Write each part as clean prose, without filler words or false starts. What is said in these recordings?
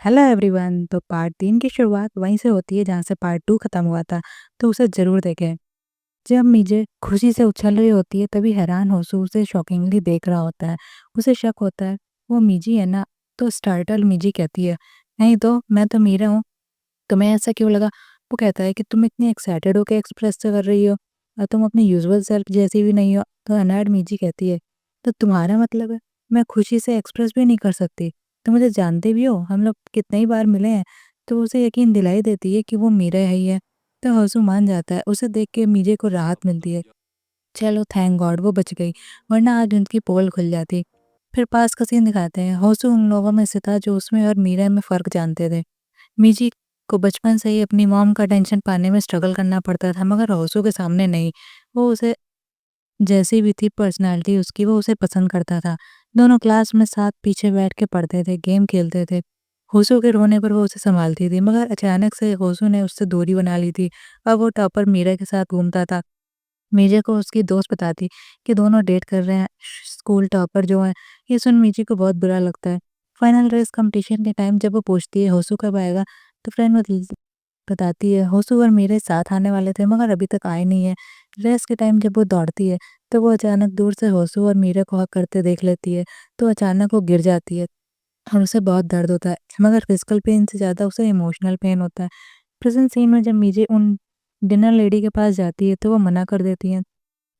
Hello everyone. तो part 3 की शुरुआत वहीं से होती है जहाँ से पार्ट 2 खत्म हुआ था। तो उसे ज़रूर देखें। जब मीजे खुशी से उछल रही होती है तभी हैरान होसू उसे शॉकिंगली देख रहा होता है। उसे शक होता है, वो मीजी है ना? तो स्टार्टल मीजी कहती है, नहीं तो मैं तो मीरा हूँ, तुम्हें ऐसा क्यों लगा? वो कहता है कि तुम इतनी एक्साइटेड होकर एक्सप्रेस तो कर रही हो और तुम अपनी यूजुअल सेल्फ जैसी भी नहीं हो। तो अनैड मीजी कहती है, तो तुम्हारा मतलब है मैं खुशी से एक्सप्रेस भी नहीं कर सकती? तो मुझे जानते भी हो, हम लोग कितनी ही बार मिले हैं। तो उसे यकीन दिलाई देती है कि वो मीरा है ही है। तो हौसू मान जाता है। उसे देख के मीजे को राहत मिलती है। चलो थैंक गॉड वो बच गई, वरना आज उनकी पोल खुल जाती। फिर पास का सीन दिखाते हैं। हौसू उन लोगों में से था जो उसमें और मीरा में फ़र्क जानते थे। मीजी को बचपन से ही अपनी मॉम का अटेंशन पाने में स्ट्रगल करना पड़ता था, मगर होसू के सामने नहीं। वो उसे जैसी भी थी पर्सनैलिटी उसकी, वो उसे पसंद करता था। दोनों क्लास में साथ पीछे बैठ के पढ़ते थे, गेम खेलते थे। होसू के रोने पर वो उसे संभालती थी, मगर अचानक से होसू ने उससे दूरी बना ली थी। अब वो टॉपर मीरा के साथ घूमता था। मीजे को उसकी दोस्त बताती कि दोनों डेट कर रहे हैं। स्कूल टॉपर जो है, ये सुन मीजे को बहुत बुरा लगता है। फाइनल रेस कंपटीशन के टाइम जब वो पूछती है होसू कब आएगा, तो फ्रेंड बताती है होसू और मेरे साथ आने वाले थे मगर अभी तक आए नहीं है। रेस के टाइम जब वो दौड़ती है तो वो अचानक दूर से होसू और मीरा को हक करते देख लेती है। तो अचानक वो गिर जाती है और उसे बहुत दर्द होता है, मगर फिजिकल पेन से ज़्यादा उसे इमोशनल पेन होता है। प्रेजेंट सीन में जब मीजे उन डिनर लेडी के पास जाती है तो वो मना कर देती है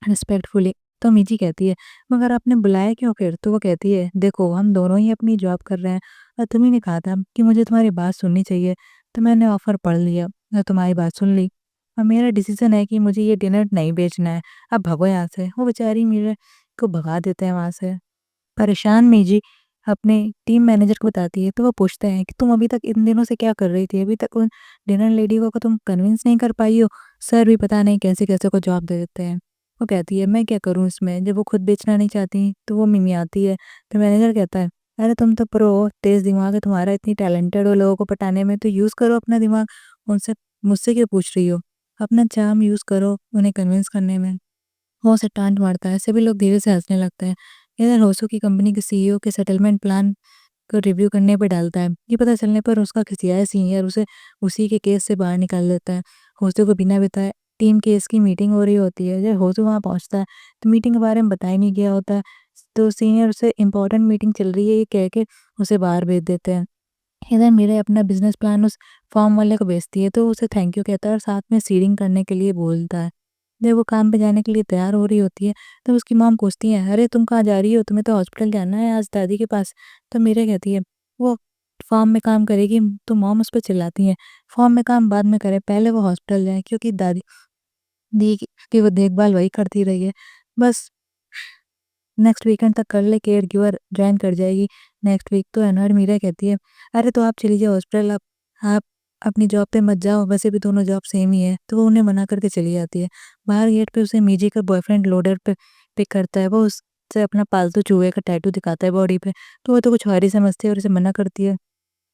रिस्पेक्टफुली। तो मीजी कहती है, मगर आपने बुलाया क्यों फिर? तो वो कहती है, देखो हम दोनों ही अपनी जॉब कर रहे हैं और तुम ही ने कहा था कि मुझे तुम्हारी बात सुननी चाहिए, तो मैंने ऑफर पढ़ लिया और तुम्हारी बात सुन ली। और मेरा डिसीजन है कि मुझे ये डिनर नहीं बेचना है। अब भगो यहाँ से। वो बेचारी मीरा को भगा देते हैं वहाँ से। परेशान मीजी अपने टीम मैनेजर को बताती है, तो वो पूछते हैं कि तुम अभी तक इन दिनों से क्या कर रही थी? अभी तक उन डिनर लेडी को तुम कन्विंस नहीं कर पाई हो? सर भी पता नहीं कैसे-कैसे को जॉब दे देते हैं। वो कहती है, मैं क्या करूँ इसमें? जब वो खुद बेचना नहीं चाहती, तो वो मिमियाती है। तो मैनेजर कहता है, अरे तुम तो प्रो हो, तेज़ दिमाग है तुम्हारा, इतनी टैलेंटेड हो लोगों को पटाने में, तो यूज़ करो अपना दिमाग। उनसे मुझसे क्यों पूछ रही हो? अपना चार्म यूज़ करो उन्हें कन्विंस करने में। वो उसे टाँट मारता है। सभी लोग धीरे से हँसने लगते हैं। इधर होसू की कंपनी के सीईओ के सेटलमेंट प्लान को रिव्यू करने पे डालता है। ये पता चलने पर उसका खिसियाया सीनियर उसे उसी के केस से बाहर निकाल देता है। होसू को बिना बताए टीम केस की मीटिंग हो रही होती है। जब होसू वहाँ पहुँचता है तो मीटिंग के बारे में बताया नहीं गया होता है। तो सीनियर उसे इम्पोर्टेंट मीटिंग चल रही है ये कह के उसे बाहर भेज देते हैं। इधर मीरा अपना बिजनेस प्लान उस फॉर्म वाले को भेजती है, तो उसे थैंक यू कहता है और साथ में सीडिंग करने के लिए बोलता है। जब वो काम पे जाने के लिए तैयार हो रही होती है तो उसकी मॉम पूछती है, अरे तुम कहाँ जा रही हो? तुम्हें तो हॉस्पिटल जाना है आज दादी के पास। तो मीरा कहती है, वो फॉर्म में काम करेगी। तो मॉम उस पर चिल्लाती है, फॉर्म में काम बाद में करे, पहले वो हॉस्पिटल जाए, क्योंकि दादी दी की वो देखभाल वही करती रही है। बस नेक्स्ट वीकेंड तक कर ले, केयर गिवर जॉइन कर जाएगी नेक्स्ट वीक। तो अनहद मीरा कहती है, अरे तो आप चली जाओ हॉस्पिटल, आप अपनी जॉब पे मत जाओ, वैसे भी दोनों जॉब सेम ही है। तो वो उन्हें मना करके चली जाती है। बाहर गेट पे उसे मीजी का बॉयफ्रेंड लोडर पे पिक करता है। वो उससे अपना पालतू चूहे का टैटू दिखाता है बॉडी पे। तो वो तो कुछ और ही समझती है और उसे मना करती है,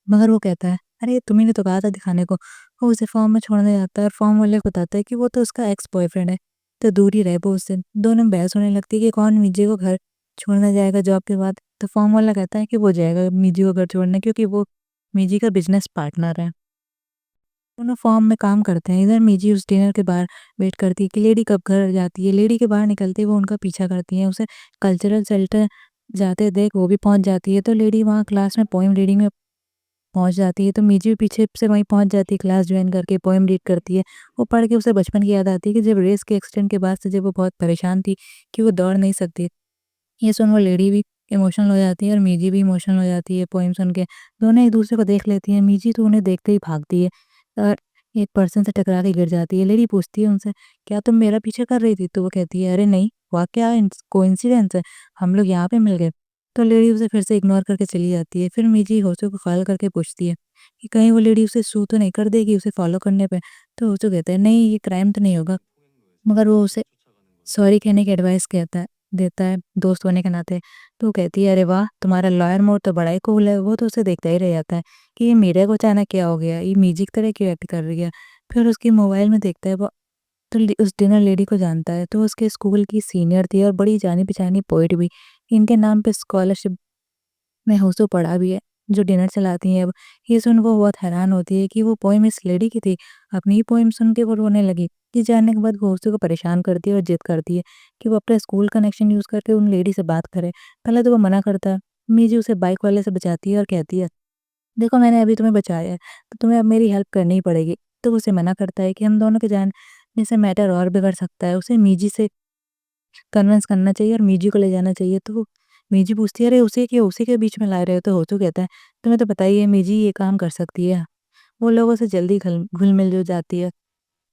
मगर वो कहता है, अरे तुम्ही ने तो कहा था दिखाने को। वो उसे फॉर्म में छोड़ने जाता है और फॉर्म वाले को बताता है कि वो तो उसका एक्स बॉयफ्रेंड है, तो दूर ही रहे वो उससे। दोनों में बहस होने लगती है कि कौन मीजे को घर छोड़ने जाएगा जॉब के बाद। तो फॉर्म वाला कहता है कि वो जाएगा मीजी को घर छोड़ने, क्योंकि वो मीजी का बिजनेस पार्टनर है। दोनों फॉर्म में काम करते हैं। इधर मीजी उस डिनर के बाहर वेट करती है कि लेडी कब घर जाती है। लेडी के बाहर निकलते ही वो उनका पीछा करती है। उसे कल्चरल सेंटर जाते देख वो भी पहुंच जाती है। तो लेडी वहाँ क्लास में पोएम रीडिंग में पहुँच जाती है, तो मीजी भी पीछे से वहीं पहुँच जाती है, क्लास जॉइन करके पोएम रीड करती है। वो पढ़ के उसे बचपन की याद आती है कि जब रेस के एक्सीडेंट के बाद से जब वो बहुत परेशान थी कि वो दौड़ नहीं सकती। ये सुन वो लेडी भी इमोशनल हो जाती है और मीजी भी इमोशनल हो जाती है पोएम सुन के। दोनों एक दूसरे को देख लेती हैं। मीजी तो उन्हें देखते ही भागती है और एक पर्सन से टकरा के गिर जाती है। लेडी पूछती है उनसे, क्या तुम मेरा पीछे कर रही थी? तो वो कहती है, अरे नहीं, वाकया कोइंसिडेंस है, हम लोग यहाँ पे मिल गए। तो लेडी उसे फिर से इग्नोर करके चली जाती है। फिर मीजी होशो को कॉल करके पूछती है कि कहीं वो लेडी उसे सू तो नहीं कर देगी उसे फॉलो करने पे। तो होशो कहता है, नहीं ये क्राइम तो नहीं होगा, मगर वो उसे सॉरी कहने की एडवाइस कहता है देता है दोस्त होने के नाते। तो वो कहती है, अरे वाह तुम्हारा लॉयर मोड तो बड़ा ही कूल है। वो तो उसे देखता ही रह जाता है कि ये मीरा को अचानक क्या हो गया, ये मीजी की तरह क्यों एक्ट कर रही है। फिर उसकी मोबाइल में देखता है वो, तो उस डिनर लेडी को जानता है। तो उसके स्कूल की सीनियर थी और बड़ी जानी पहचानी पोइट भी। इनके नाम पे स्कॉलरशिप में होसो पढ़ा भी है। जो डिनर चलाती हैं अब। ये सुन वो बहुत हैरान होती है कि वो पोएम इस लेडी की थी। अपनी ही पोएम सुन के वो रोने लगी। ये जानने के बाद वो उसी को परेशान करती है और जिद करती है कि वो अपना स्कूल कनेक्शन यूज़ करके उन लेडी से बात करे। पहले तो वो मना करता है। मीजी उसे बाइक वाले से बचाती है और कहती है, देखो मैंने अभी तुम्हें बचाया है, तो तुम्हें अब मेरी हेल्प करनी ही पड़ेगी। तो वो उसे मना करता है कि हम दोनों के जानने से मैटर और बिगड़ सकता है। उसे मीजी से कन्विंस करना चाहिए और मीजी को ले जाना चाहिए। तो मीजी पूछती है, अरे उसी के बीच में ला रहे हो? तो होतू कहता है, तुम्हें तो पता ही है मीजी ये काम कर सकती है। वो लोगों से जल्दी घुल-मिल जो जाती है,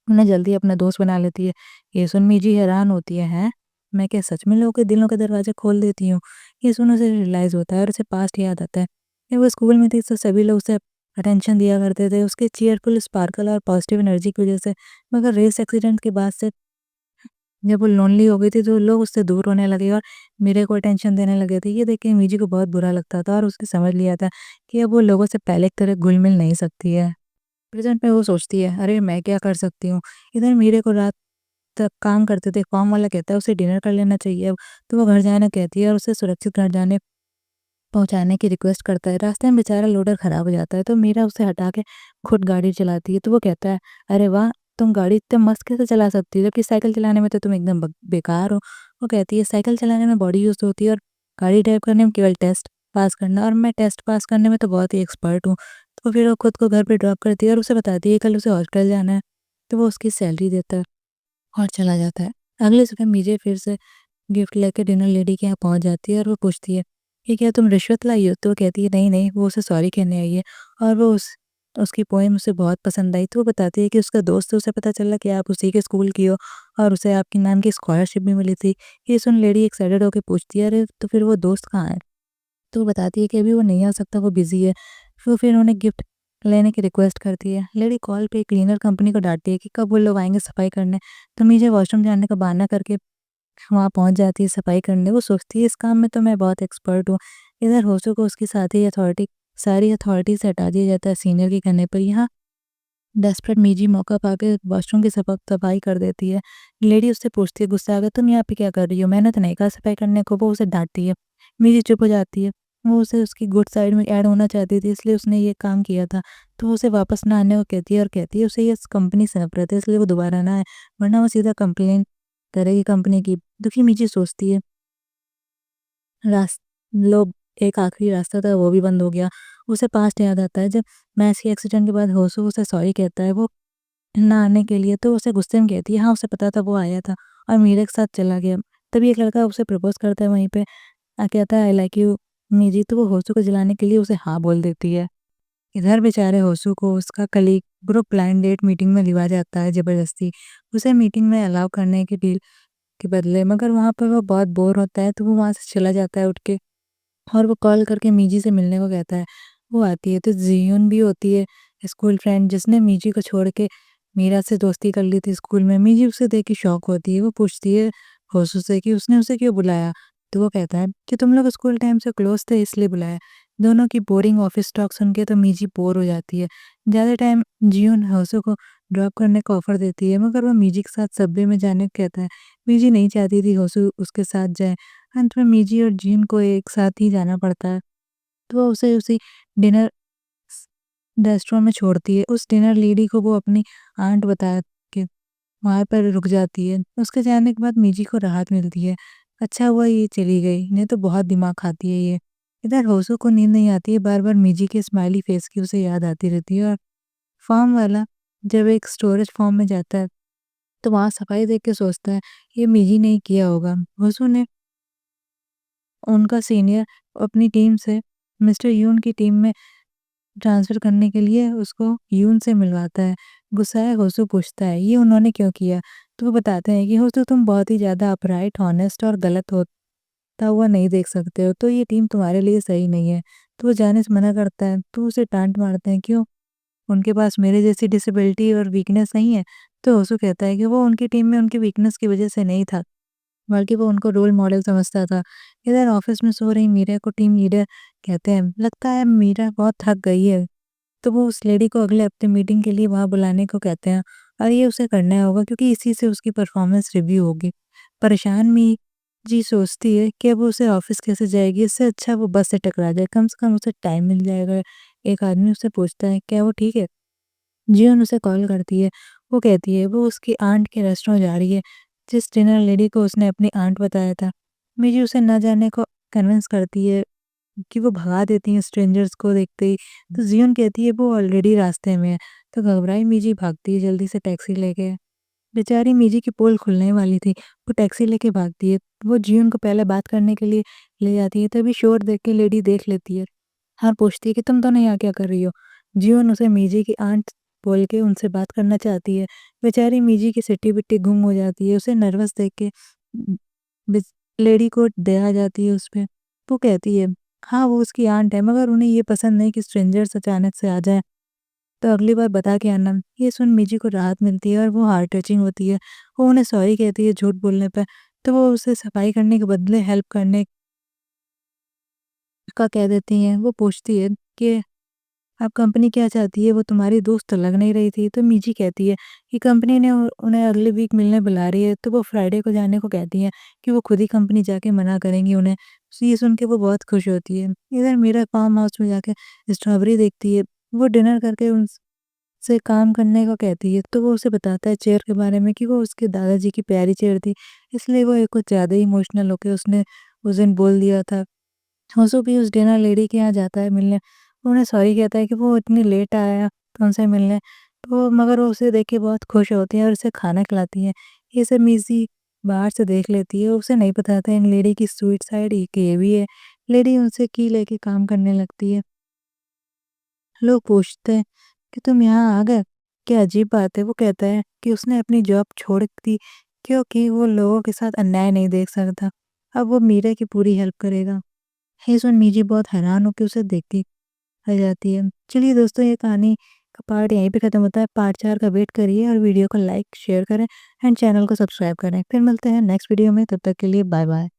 उन्हें जल्दी अपना दोस्त बना लेती है। ये सुन मीजी हैरान होती है, हैं? मैं क्या सच में लोगों के दिलों के दरवाजे खोल देती हूँ? ये सुन उसे रियलाइज़ होता है और उसे पास्ट याद आता है। जब वो स्कूल में थी तो सभी लोग उसे अटेंशन दिया करते थे, उसके चीयरफुल स्पार्कल और पॉजिटिव एनर्जी की वज़ह से। मगर रेस एक्सीडेंट के बाद से जब वो लोनली हो गई थी तो लोग उससे दूर होने लगे और मेरे को अटेंशन देने लगे थे। ये देख के मीजी को बहुत बुरा लगता था और उसने समझ लिया था कि अब वो लोगों से पहले की तरह घुल-मिल नहीं सकती है। प्रेज़ेंट में वो सोचती है, अरे मैं क्या कर सकती हूँ? इधर मीरे को रात तक काम करते थे, फॉर्म वाला कहता है उसे डिनर कर लेना चाहिए अब। तो वो घर जाना कहती है और उसे सुरक्षित घर जाने पहुँचाने की रिक्वेस्ट करता है। रास्ते में बेचारा लोडर खराब हो जाता है तो मीरा उसे हटा के खुद गाड़ी चलाती है। तो वो कहता है, अरे वाह! तुम गाड़ी इतने मस्त कैसे चला सकती हो? जबकि साइकिल चलाने में तो तुम एकदम बेकार हो। वो कहती है, साइकिल चलाने में बॉडी यूज़ होती है और गाड़ी ड्राइव करने में केवल टेस्ट पास करना, और मैं टेस्ट पास करने में तो बहुत ही एक्सपर्ट हूँ। तो फिर वो खुद को घर पे ड्रॉप करती है और उसे बताती है कल उसे हॉस्टल जाना है। तो वो उसकी सैलरी देता है और चला जाता है। अगले सुबह मीजे फिर से गिफ्ट लेके डिनर लेडी के यहाँ पहुँच जाती है और वो पूछती है कि क्या तुम रिश्वत लाई हो? तो वो कहती है, नहीं नहीं, वो उसे सॉरी कहने आई है और वो उसकी पोएम उसे बहुत पसंद आई। तो वो बताती है कि उसका दोस्त है, उसे पता चला कि आप उसी के स्कूल की हो और उसे आपके नाम की स्कॉलरशिप भी मिली थी। ये सुन लेडी एक्साइटेड होकर पूछती है, अरे तो फिर वो दोस्त कहाँ है? तो वो बताती है कि अभी वो नहीं आ सकता, वो बिजी है। वो फिर उन्हें गिफ्ट लेने की रिक्वेस्ट करती है। लेडी कॉल पे क्लीनर कंपनी को डांटती है कि कब वो लोग आएंगे सफाई करने। तो मुझे वॉशरूम जाने का बहाना करके वहाँ पहुँच जाती है सफाई करने। वो सोचती है इस काम में तो मैं बहुत एक्सपर्ट हूँ। इधर होशो को उसकी सारी अथॉरिटी से हटा दिया जाता है सीनियर के कहने पर। यहाँ डेस्परेट मीजी मौका पाके वॉशरूम की सफाई कर देती है। लेडी उससे पूछती है गुस्सा आकर, तुम यहाँ पे क्या कर रही हो? मैंने तो नहीं कहा सफाई करने को। वो उसे डांटती है। मीजी चुप हो जाती है। वो उसे उसकी गुड साइड में ऐड होना चाहती थी, इसलिए उसने ये काम किया था। तो वो उसे वापस ना आने को कहती है और कहती है उसे ये इस कंपनी से नफरत है, इसलिए वो दोबारा ना आए, वरना वो सीधा कंप्लेन करेगी कंपनी की। दुखी मीजी सोचती है, रास लोग एक आखिरी रास्ता था वो भी बंद हो गया। उसे पास्ट याद आता है जब मैथ्स के एक्सीडेंट के बाद होशो उसे सॉरी कहता है वो ना आने के लिए। तो उसे गुस्से में कहती है, हाँ उसे पता था वो आया था और मीरा के साथ चला गया। तभी एक लड़का उसे प्रपोज करता है वहीं पे, कहता है आई लाइक यू मीजी। तो वो होशो को जलाने के लिए उसे हाँ बोल देती है। इधर बेचारे होशो को उसका colleague group plan date meeting में लिवा जाता है जबरदस्ती, उसे मीटिंग में अलाउ करने की डील के बदले। मगर वहाँ पर वो बहुत बोर होता है तो वो वहाँ से चला जाता है उठ के और वो कॉल करके मीजी से मिलने को कहता है। वो आती है तो जियोन भी होती है, स्कूल फ्रेंड जिसने मीजी को छोड़ के मीरा से दोस्ती कर ली थी स्कूल में। मीजी उसे देख के शॉक होती है। वो पूछती है होशो से कि उसने उसे क्यों बुलाया? तो वो कहता है कि तुम लोग स्कूल टाइम से क्लोज थे इसलिए बुलाया। दोनों की बोरिंग ऑफिस टॉक सुन के तो मीजी बोर हो जाती है। ज़्यादा टाइम जियोन होशो को ड्रॉप करने का ऑफर देती है, मगर वो मीजी के साथ सबवे में जाने को कहता है। मीजी नहीं चाहती थी होशो उसके साथ जाए। अंत में मिजी और जिन को एक साथ ही जाना पड़ता है। तो वो उसे उसी डिनर रेस्टोरेंट में छोड़ती है। उस डिनर लेडी को वो अपनी आंट बता के वहाँ पर रुक जाती है। उसके जाने के बाद मिजी को राहत मिलती है। अच्छा हुआ ये चली गई, नहीं तो बहुत दिमाग खाती है ये। इधर होशो को नींद नहीं आती है, बार-बार मिजी के स्माइली फेस की उसे याद आती रहती है। और फॉर्म वाला जब एक स्टोरेज फॉर्म में जाता है, तो वहाँ सफाई देख के सोचता है, ये मिजी ने ही किया होगा। होशो ने उनका सीनियर अपनी टीम से मिस्टर यून की टीम में ट्रांसफ़र करने के लिए उसको यून से मिलवाता है। गुस्साए होशो पूछता है, "ये उन्होंने क्यों किया?" तो वो बताते हैं कि होशो तुम बहुत ही ज़्यादा अपराइट, हॉनेस्ट और गलत होता हुआ नहीं देख सकते हो, तो ये टीम तुम्हारे लिए सही नहीं है। तो वो जाने से मना करता है, तो उसे डाँट मारते हैं, "क्यों? उनके पास मेरे जैसी डिसेबिलिटी और वीकनेस नहीं है?" तो होशो कहता है कि वो उनकी टीम में उनकी वीकनेस की वज़ह से नहीं था, बल्कि वो उनको रोल मॉडल समझता था। इधर ऑफिस में सो रही मीरा को टीम लीडर कहते हैं, लगता है मीरा बहुत थक गई है। तो वो उस लेडी को अगले हफ्ते मीटिंग के लिए वहाँ बुलाने को कहते हैं और ये उसे करना होगा क्योंकि इसी से उसकी परफॉर्मेंस रिव्यू होगी। परेशान जी सोचती है कि अब वो उसे ऑफ़िस कैसे जाएगी, इससे अच्छा वो बस से टकरा जाए, कम से कम उसे टाइम मिल जाएगा। एक आदमी उससे पूछता है, "क्या वो ठीक है?" जियोन उसे कॉल करती है। वो कहती है वो उसकी आंट के रेस्टोरेंट जा रही है, जिस डिनर लेडी को उसने अपनी आंट बताया था। मिजी उसे ना जाने को कन्विंस करती है कि वो भगा देती हैं स्ट्रेंजर्स को देखते ही। तो जियोन कहती है वो ऑलरेडी रास्ते में है। तो घबराई मिजी भागती है जल्दी से टैक्सी लेके। बेचारी मिजी की पोल खुलने वाली थी, वो टैक्सी लेके भागती है। वो जियोन को पहले बात करने के लिए ले जाती है, तभी शोर देख के लेडी देख लेती है और पूछती है कि तुम दोनों यहाँ क्या कर रही हो? जियोन उसे मिजी की आंट बोल के उनसे बात करना चाहती है। बेचारी मिजी की सिट्टी-बिट्टी गुम हो जाती है। उसे नर्वस देख के बिस लेडी को दया आ जाती है उस पे। वो कहती है, हाँ, वो उसकी आंट है मगर उन्हें ये पसंद नहीं कि स्ट्रेंजर्स अचानक से आ जाएँ, तो अगली बार बता के आना। ये सुन मिजी को राहत मिलती है और वो हार्ट टचिंग होती है। वो उन्हें सॉरी कहती है झूठ बोलने पे, तो वो उसे सफाई करने के बदले हेल्प करने का कह देती हैं। वो पूछती है कि अब कंपनी क्या चाहती है? वो तुम्हारी दोस्त तो लग नहीं रही थी। तो मिजी कहती है कि कंपनी ने उन्हें अगले वीक मिलने बुला रही है, तो वो फ्राइडे को जाने को कहती हैं कि वो खुद ही कंपनी जाके मना करेंगी उन्हें। तो ये सुन के वो बहुत खुश होती है। इधर मीरा फार्म हाउस में जाके स्ट्रॉबेरी देखती है। वो डिनर करके उनसे काम करने को कहती है, तो वो उसे बताता है चेयर के बारे में कि वो उसके दादाजी की प्यारी चेयर थी, इसलिए वो कुछ ज़्यादा ही इमोशनल होके उसने उस दिन बोल दिया था। होसो भी उस डिनर लेडी के यहाँ जाता है मिलने। वो उन्हें सॉरी कहता है कि वो इतनी लेट आया उनसे मिलने, तो मगर वो उसे देख के बहुत खुश होती हैं और उसे खाना खिलाती हैं। ये सब मिज़ी बाहर से देख लेती है, उसे नहीं पता था इन लेडी की स्वीट साइड एक ये भी है। लेडी उनसे की लेके काम करने लगती है। लोग पूछते हैं कि तुम यहाँ आ गए? क्या अजीब बात है। वो कहता है कि उसने अपनी जॉब छोड़ दी क्योंकि वो लोगों के साथ अन्याय नहीं देख सकता। अब वो मीरा की पूरी हेल्प करेगा। ये सुन मिजी बहुत हैरान होके उसे देखती रह जाती है। चलिए दोस्तों, ये कहानी का पार्ट यहीं पे खत्म होता है। पार्ट 4 का वेट करिए और वीडियो को लाइक शेयर करें एंड चैनल को सब्सक्राइब करें। फिर मिलते हैं नेक्स्ट वीडियो में, तब तक के लिए बाय बाय।